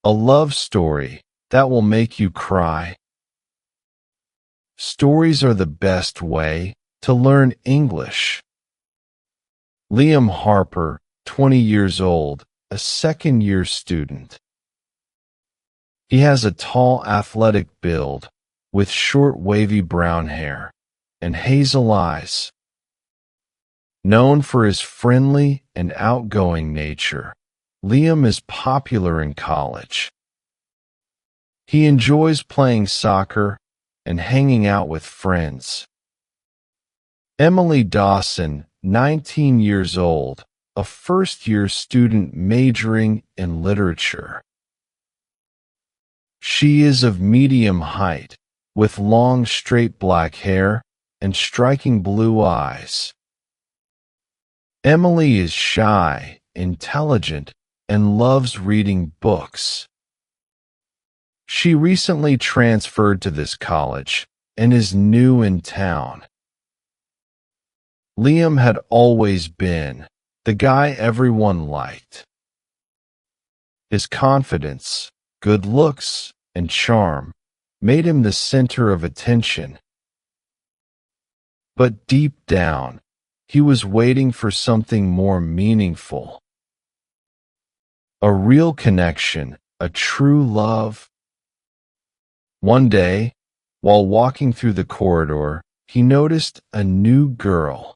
A love story that will make you cry. Stories are the best way to learn English. Liam Harper, 20 years old, a second-year student. He has a tall, athletic build with short, wavy brown hair and hazel eyes. Known for his friendly and outgoing nature, Liam is popular in college. He enjoys playing soccer and hanging out with friends. Emily Dawson, 19 years old, a first-year student majoring in literature. She is of medium height, with long, straight black hair and striking blue eyes. Emily is shy, intelligent, and loves reading books. She recently transferred to this college and is new in town. Liam had always been the guy everyone liked. His confidence, good looks, and charm made him the center of attention. But deep down, he was waiting for something more meaningful. A real connection, a true love. One day, while walking through the corridor, he noticed a new girl.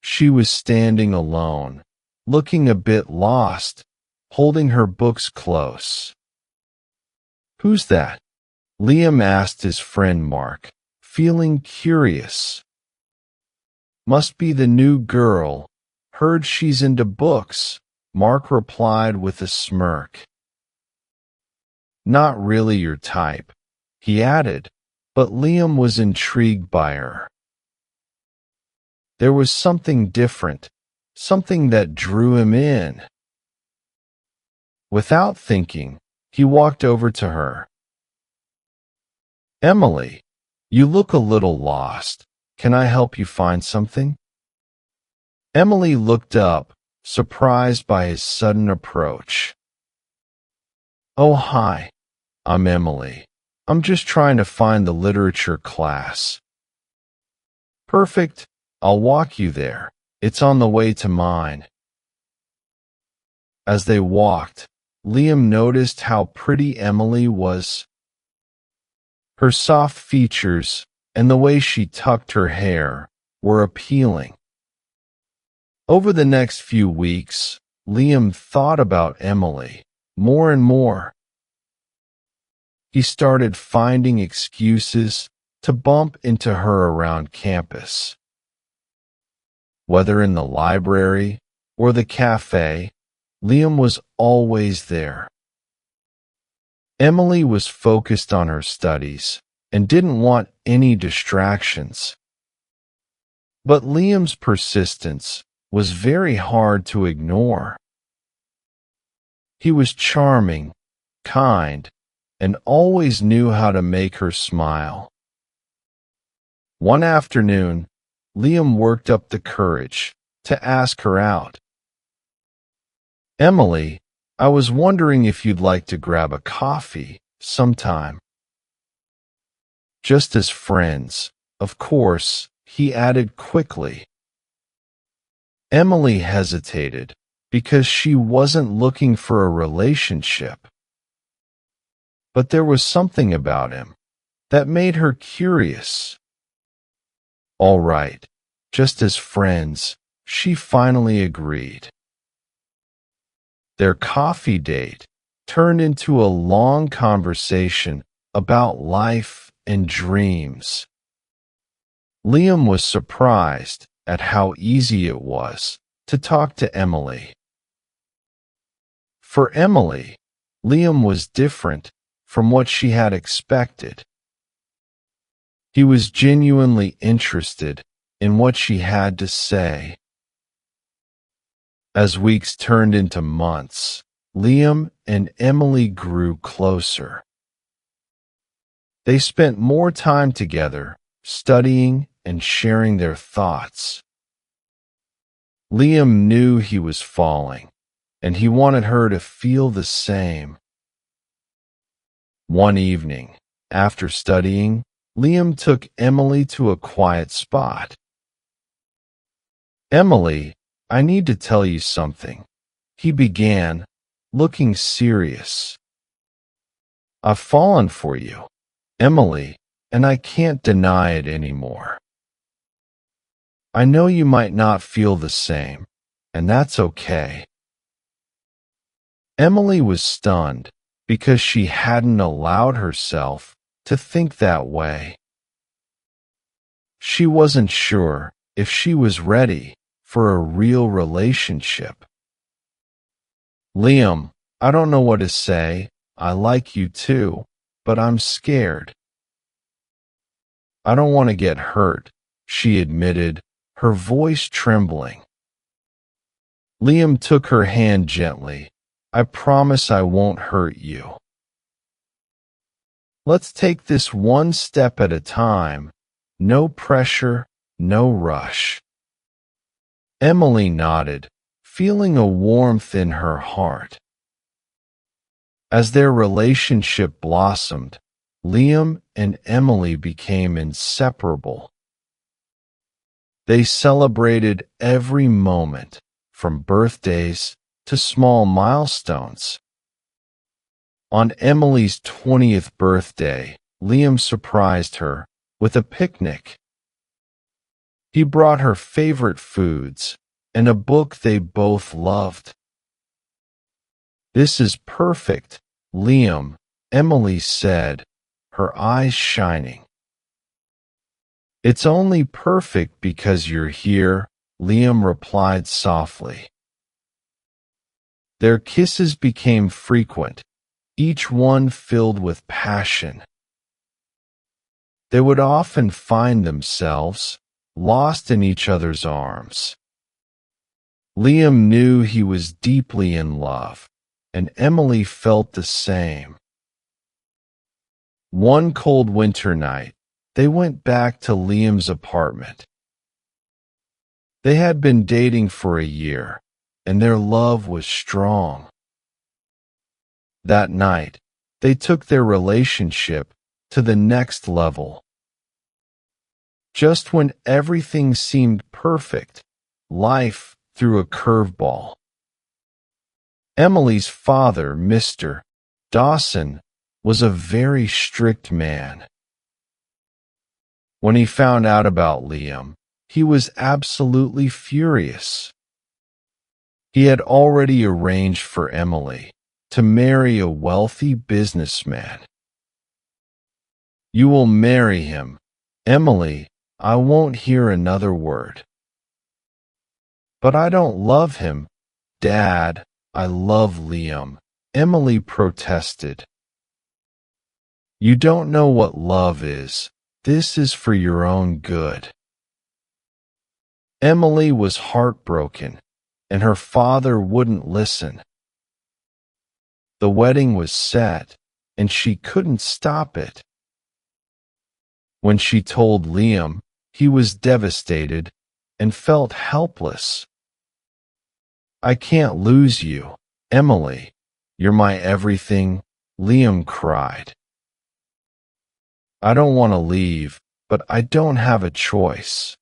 She was standing alone, looking a bit lost, holding her books close. "Who's that?" Liam asked his friend Mark, feeling curious. "Must be the new girl. Heard she's into books," Mark replied with a smirk. "Not really your type," he added, but Liam was intrigued by her. There was something different, something that drew him in. Without thinking, he walked over to her. "Emily, you look a little lost. Can I help you find something?" Emily looked up, surprised by his sudden approach. "Oh, hi. I'm Emily. I'm just trying to find the literature class." "Perfect. I'll walk you there. It's on the way to mine." As they walked, Liam noticed how pretty Emily was. Her soft features and the way she tucked her hair were appealing. Over the next few weeks, Liam thought about Emily more and more. He started finding excuses to bump into her around campus. Whether in the library or the cafe, Liam was always there. Emily was focused on her studies and didn't want any distractions. But Liam's persistence was very hard to ignore. He was charming, kind, and always knew how to make her smile. One afternoon, Liam worked up the courage to ask her out. "Emily, I was wondering if you'd like to grab a coffee sometime." "Just as friends, of course," he added quickly. Emily hesitated because she wasn't looking for a relationship. But there was something about him that made her curious. "All right, just as friends," she finally agreed. Their coffee date turned into a long conversation about life and dreams. Liam was surprised at how easy it was to talk to Emily. For Emily, Liam was different from what she had expected. He was genuinely interested in what she had to say. As weeks turned into months, Liam and Emily grew closer. They spent more time together, studying and sharing their thoughts. Liam knew he was falling, and he wanted her to feel the same. One evening, after studying, Liam took Emily to a quiet spot. "Emily, I need to tell you something," he began, looking serious. "I've fallen for you, Emily, and I can't deny it anymore. I know you might not feel the same, and that's okay." Emily was stunned because she hadn't allowed herself to think that way. She wasn't sure if she was ready for a real relationship. "Liam, I don't know what to say. I like you too, but I'm scared. I don't want to get hurt," she admitted, her voice trembling. Liam took her hand gently. "I promise I won't hurt you. Let's take this one step at a time. No pressure, no rush." Emily nodded, feeling a warmth in her heart. As their relationship blossomed, Liam and Emily became inseparable. They celebrated every moment, from birthdays to small milestones. On Emily's 20th birthday, Liam surprised her with a picnic. He brought her favorite foods and a book they both loved. "This is perfect, Liam," Emily said, her eyes shining. "It's only perfect because you're here," Liam replied softly. Their kisses became frequent, each one filled with passion. They would often find themselves lost in each other's arms. Liam knew he was deeply in love, and Emily felt the same. One cold winter night, they went back to Liam's apartment. They had been dating for a year, and their love was strong. That night, they took their relationship to the next level. Just when everything seemed perfect, life threw a curveball. Emily's father, Mr. Dawson, was a very strict man. When he found out about Liam, he was absolutely furious. He had already arranged for Emily to marry a wealthy businessman. "You will marry him, Emily. I won't hear another word." "But I don't love him, Dad. I love Liam," Emily protested. "You don't know what love is. This is for your own good." Emily was heartbroken, and her father wouldn't listen. The wedding was set, and she couldn't stop it. When she told Liam, he was devastated and felt helpless. "I can't lose you, Emily. You're my everything," Liam cried. "I don't want to leave, but I don't have a choice."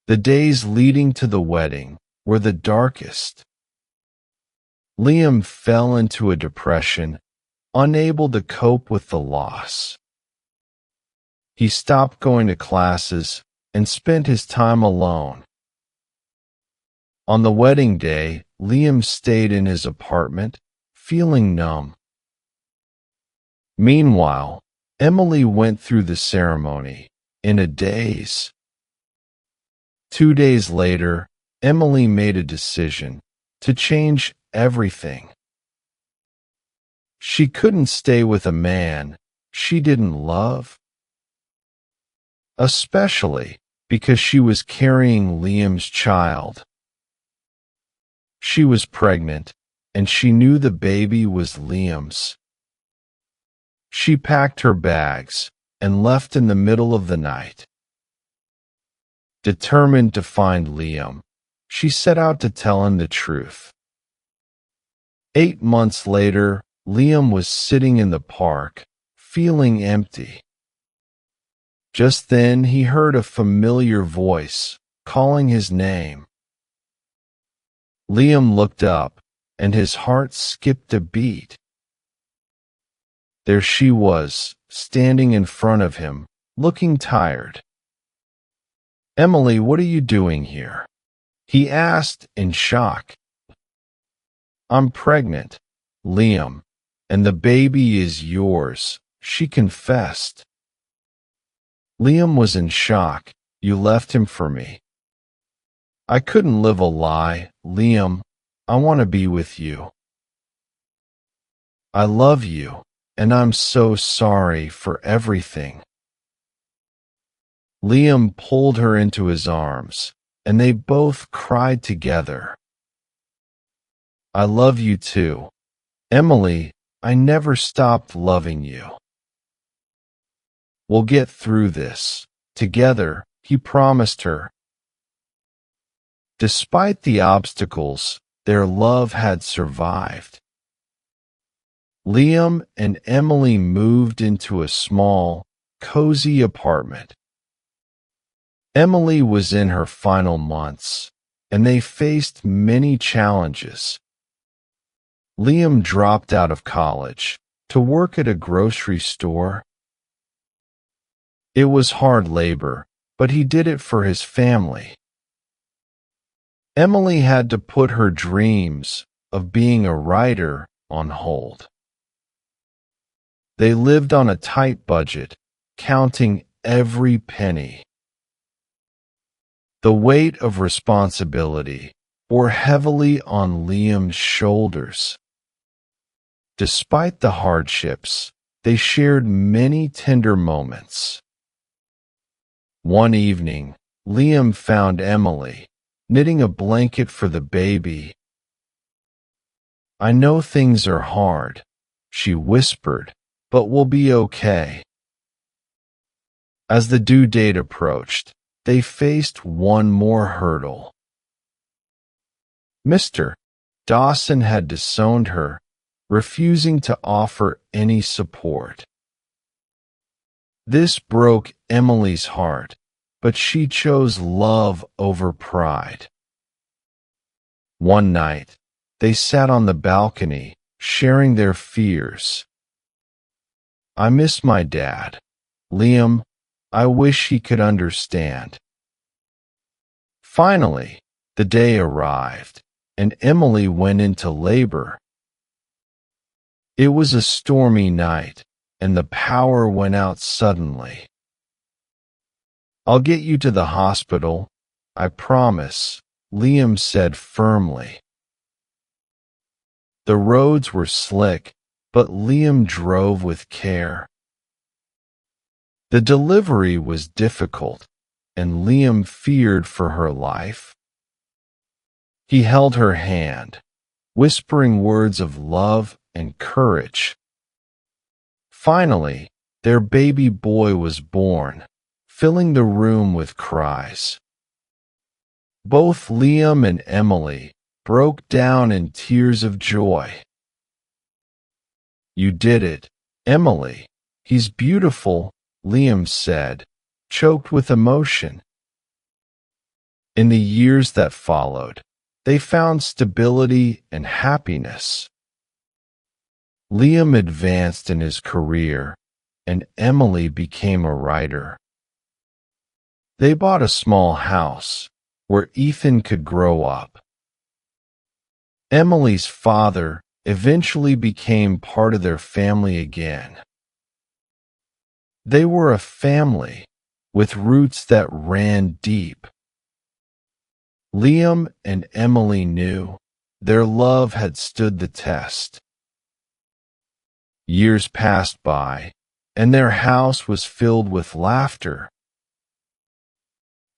The days leading to the wedding were the darkest. Liam fell into a depression, unable to cope with the loss. He stopped going to classes and spent his time alone. On the wedding day, Liam stayed in his apartment, feeling numb. Meanwhile, Emily went through the ceremony in a daze. 2 days later, Emily made a decision to change everything. She couldn't stay with a man she didn't love, especially because she was carrying Liam's child. She was pregnant, and she knew the baby was Liam's. She packed her bags and left in the middle of the night. Determined to find Liam, she set out to tell him the truth. 8 months later, Liam was sitting in the park, feeling empty. Just then he heard a familiar voice calling his name. Liam looked up, and his heart skipped a beat. There she was, standing in front of him, looking tired. "Emily, what are you doing here?" he asked in shock. "I'm pregnant, Liam, and the baby is yours," she confessed. Liam was in shock. "You left him for me." "I couldn't live a lie, Liam. I want to be with you. I love you, and I'm so sorry for everything." Liam pulled her into his arms, and they both cried together. "I love you too. Emily, I never stopped loving you. We'll get through this together," he promised her. Despite the obstacles, their love had survived. Liam and Emily moved into a small, cozy apartment. Emily was in her final months, and they faced many challenges. Liam dropped out of college to work at a grocery store. It was hard labor, but he did it for his family. Emily had to put her dreams of being a writer on hold. They lived on a tight budget, counting every penny. The weight of responsibility bore heavily on Liam's shoulders. Despite the hardships, they shared many tender moments. One evening, Liam found Emily knitting a blanket for the baby. "I know things are hard," she whispered, "but we'll be okay." As the due date approached, they faced one more hurdle. Mr. Dawson had disowned her, refusing to offer any support. This broke Emily's heart, but she chose love over pride. One night, they sat on the balcony, sharing their fears. "I miss my dad. Liam, I wish he could understand." Finally, the day arrived, and Emily went into labor. It was a stormy night, and the power went out suddenly. "I'll get you to the hospital, I promise," Liam said firmly. The roads were slick, but Liam drove with care. The delivery was difficult, and Liam feared for her life. He held her hand, whispering words of love and courage. Finally, their baby boy was born, filling the room with cries. Both Liam and Emily broke down in tears of joy. "You did it, Emily. He's beautiful," Liam said, choked with emotion. In the years that followed, they found stability and happiness. Liam advanced in his career, and Emily became a writer. They bought a small house where Ethan could grow up. Emily's father eventually became part of their family again. They were a family with roots that ran deep. Liam and Emily knew their love had stood the test. Years passed by, and their house was filled with laughter.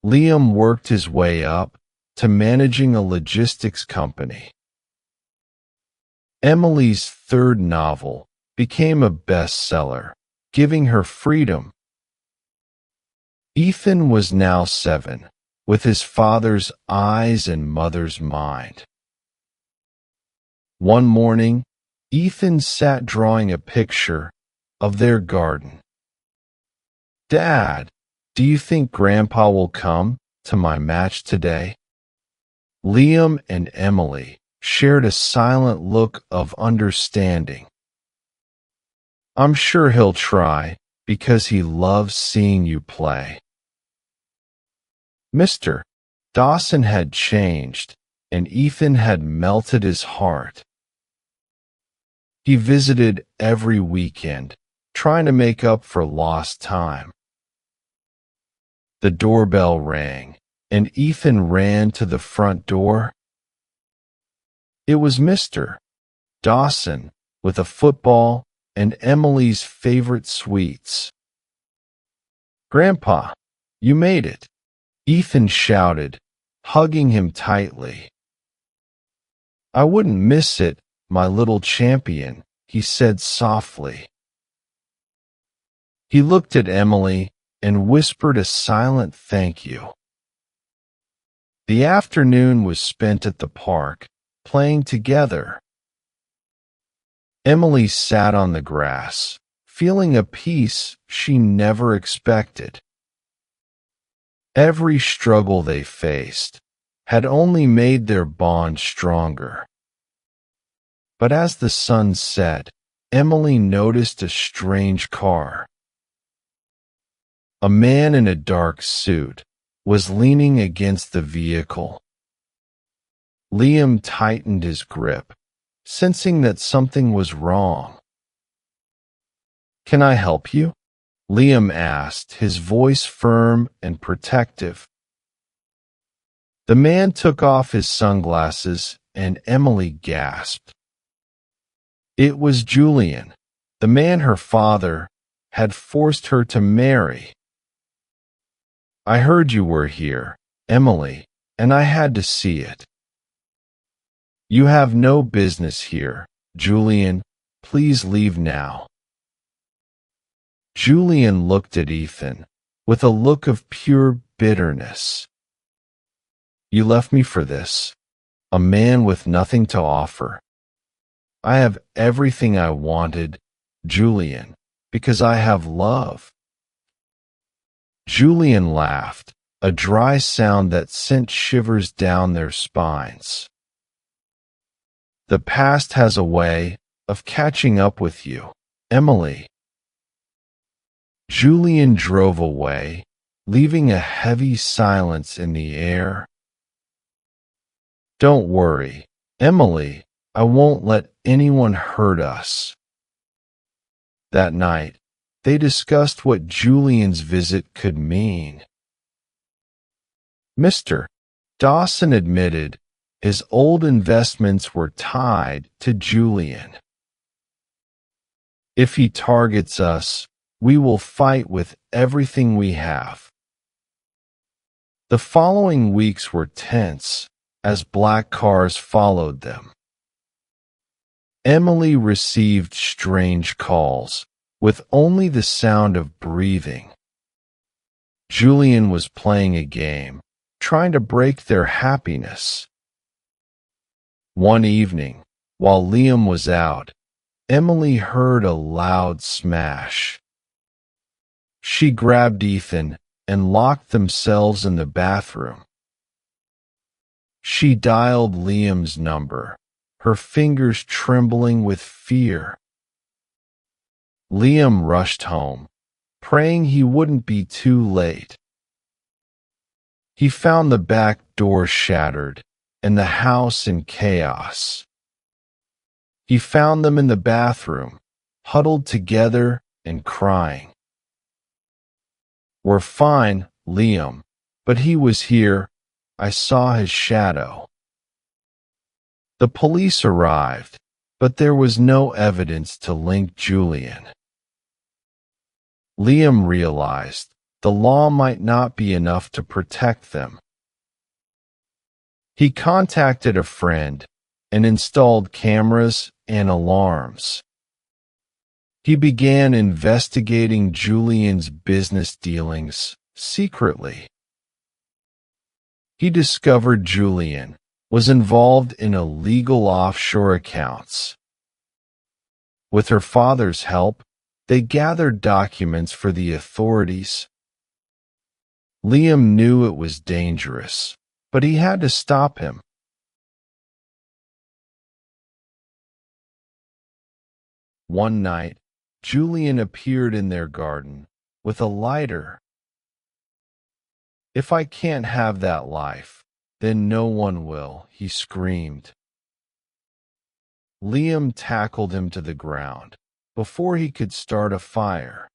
Liam worked his way up to managing a logistics company. Emily's third novel became a bestseller, giving her freedom. Ethan was now 7, with his father's eyes and mother's mind. One morning, Ethan sat drawing a picture of their garden. "Dad, do you think Grandpa will come to my match today?" Liam and Emily shared a silent look of understanding. "I'm sure he'll try because he loves seeing you play." Mr. Dawson had changed, and Ethan had melted his heart. He visited every weekend, trying to make up for lost time. The doorbell rang, and Ethan ran to the front door. It was Mr. Dawson with a football and Emily's favorite sweets. "Grandpa, you made it," Ethan shouted, hugging him tightly. "I wouldn't miss it, my little champion," he said softly. He looked at Emily and whispered a silent thank you. The afternoon was spent at the park, playing together. Emily sat on the grass, feeling a peace she never expected. Every struggle they faced had only made their bond stronger. But as the sun set, Emily noticed a strange car. A man in a dark suit was leaning against the vehicle. Liam tightened his grip, sensing that something was wrong. "Can I help you?" Liam asked, his voice firm and protective. The man took off his sunglasses, and Emily gasped. It was Julian, the man her father had forced her to marry. "I heard you were here, Emily, and I had to see it." "You have no business here, Julian. Please leave now." Julian looked at Ethan with a look of pure bitterness. "You left me for this, a man with nothing to offer. I have everything I wanted, Julian, because I have love." Julian laughed, a dry sound that sent shivers down their spines. "The past has a way of catching up with you, Emily." Julian drove away, leaving a heavy silence in the air. "Don't worry, Emily, I won't let anyone hurt us." That night, they discussed what Julian's visit could mean. Mr. Dawson admitted his old investments were tied to Julian. "If he targets us, we will fight with everything we have." The following weeks were tense as black cars followed them. Emily received strange calls, with only the sound of breathing. Julian was playing a game, trying to break their happiness. One evening, while Liam was out, Emily heard a loud smash. She grabbed Ethan and locked themselves in the bathroom. She dialed Liam's number, her fingers trembling with fear. Liam rushed home, praying he wouldn't be too late. He found the back door shattered and the house in chaos. He found them in the bathroom, huddled together and crying. "We're fine, Liam, but he was here. I saw his shadow." The police arrived, but there was no evidence to link Julian. Liam realized the law might not be enough to protect them. He contacted a friend and installed cameras and alarms. He began investigating Julian's business dealings secretly. He discovered Julian was involved in illegal offshore accounts. With her father's help, they gathered documents for the authorities. Liam knew it was dangerous, but he had to stop him. One night, Julian appeared in their garden with a lighter. "If I can't have that life, then no one will," he screamed. Liam tackled him to the ground before he could start a fire.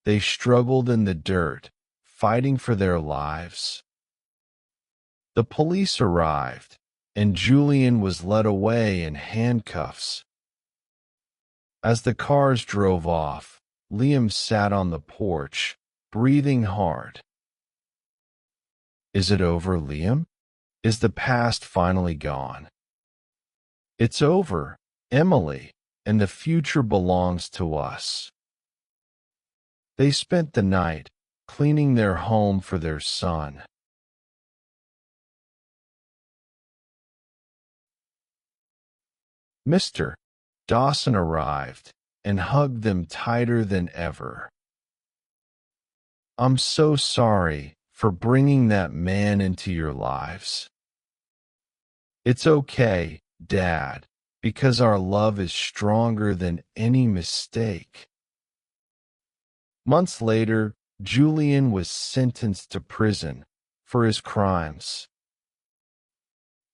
They struggled in the dirt, fighting for their lives. The police arrived, and Julian was led away in handcuffs. As the cars drove off, Liam sat on the porch, breathing hard. Is it over, Liam? Is the past finally gone? It's over, Emily, and the future belongs to us. They spent the night cleaning their home for their son. Mr. Dawson arrived and hugged them tighter than ever. "I'm so sorry for bringing that man into your lives." "It's okay, Dad, because our love is stronger than any mistake." Months later, Julian was sentenced to prison for his crimes.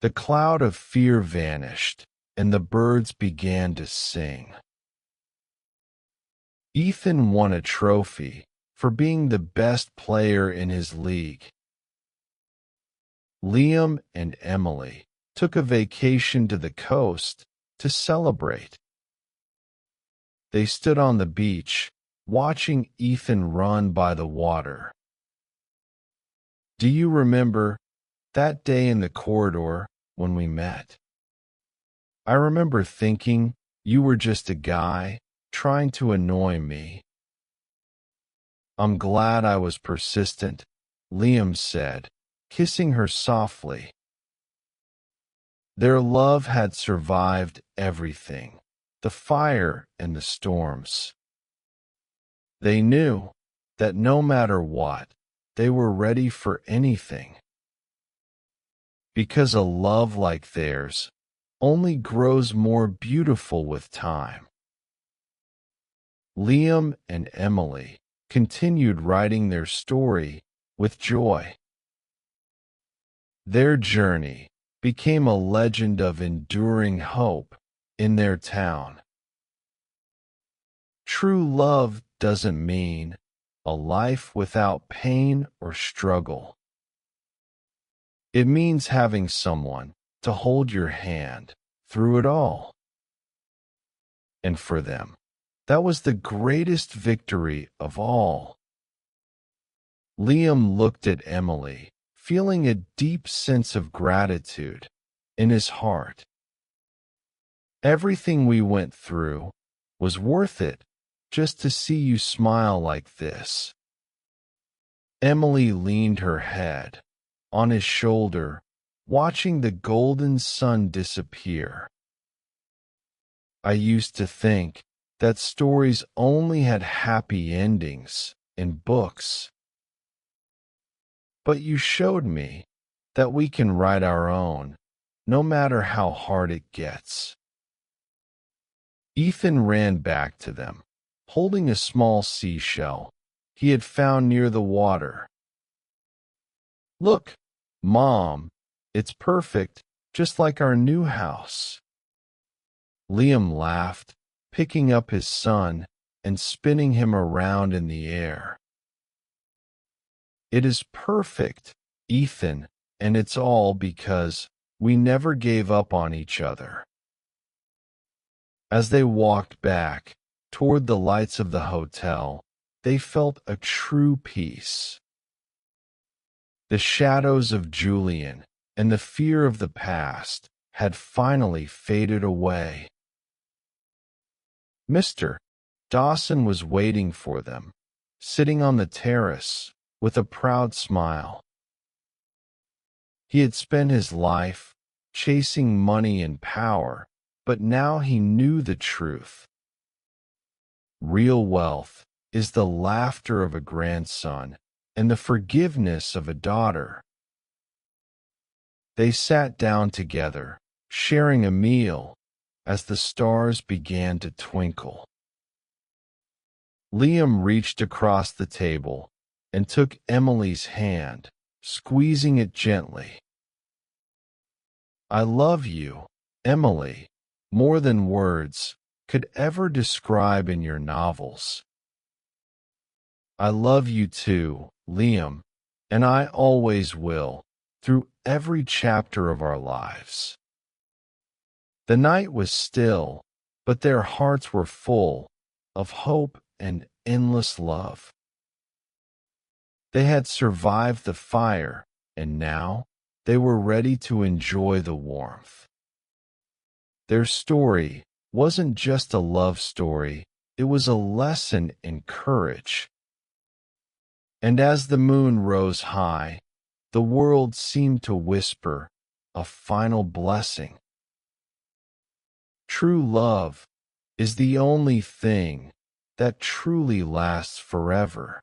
The cloud of fear vanished, and the birds began to sing. Ethan won a trophy for being the best player in his league. Liam and Emily took a vacation to the coast to celebrate. They stood on the beach, watching Ethan run by the water. "Do you remember that day in the corridor when we met? I remember thinking you were just a guy trying to annoy me." "I'm glad I was persistent," Liam said, kissing her softly. Their love had survived everything, the fire and the storms. They knew that no matter what, they were ready for anything. Because a love like theirs only grows more beautiful with time. Liam and Emily continued writing their story with joy. Their journey became a legend of enduring hope in their town. True love doesn't mean a life without pain or struggle. It means having someone to hold your hand through it all. And for them, that was the greatest victory of all. Liam looked at Emily, feeling a deep sense of gratitude in his heart. "Everything we went through was worth it just to see you smile like this." Emily leaned her head on his shoulder, watching the golden sun disappear. "I used to think that stories only had happy endings in books. But you showed me that we can write our own, no matter how hard it gets." Ethan ran back to them, holding a small seashell he had found near the water. "Look, Mom, it's perfect, just like our new house." Liam laughed, picking up his son and spinning him around in the air. "It is perfect, Ethan, and it's all because we never gave up on each other." As they walked back toward the lights of the hotel, they felt a true peace. The shadows of Julian and the fear of the past had finally faded away. Mr. Dawson was waiting for them, sitting on the terrace with a proud smile. He had spent his life chasing money and power, but now he knew the truth. Real wealth is the laughter of a grandson and the forgiveness of a daughter. They sat down together, sharing a meal, as the stars began to twinkle. Liam reached across the table and took Emily's hand, squeezing it gently. "I love you, Emily, more than words could ever describe in your novels. I love you too, Liam, and I always will, through every chapter of our lives." The night was still, but their hearts were full of hope and endless love. They had survived the fire, and now they were ready to enjoy the warmth. Their story wasn't just a love story, it was a lesson in courage. And as the moon rose high, the world seemed to whisper a final blessing. True love is the only thing that truly lasts forever.